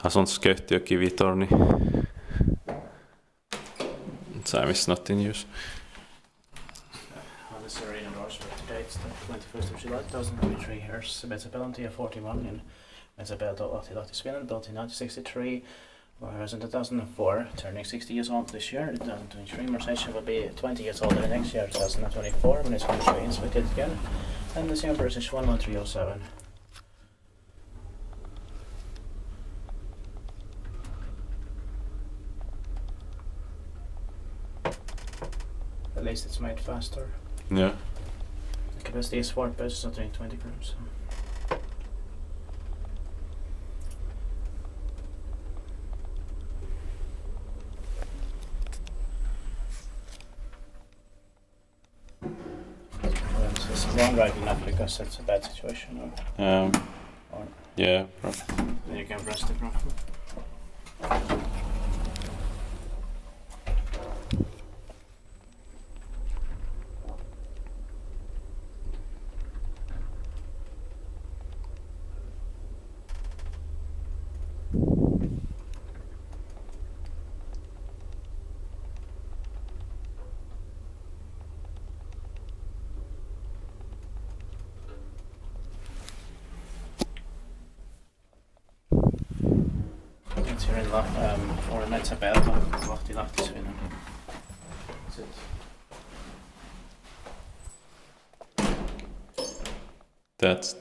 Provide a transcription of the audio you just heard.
Har sånt skött och kivitorni. So I miss not in use. On the Syrian endorsement today, it's the 21st of July 2023. Here's Metsäpellontie 41 in Metsäpelto, Lahti, Finland, built in 1963. Whereas in 2004, turning 60 years old this year, in 2023, Mersation will be 20 years older the next year, 2024, when it's going to be inspected again. And the number is 11307. At least it's made faster. Yeah. The capacity is 4 pesos, not 20 grams. It's long right enough because it's a bad situation. Or Yeah, probably. then you can rest it properly. It's here in or in Metsäpelto, Lahti, Finland. That's it. That's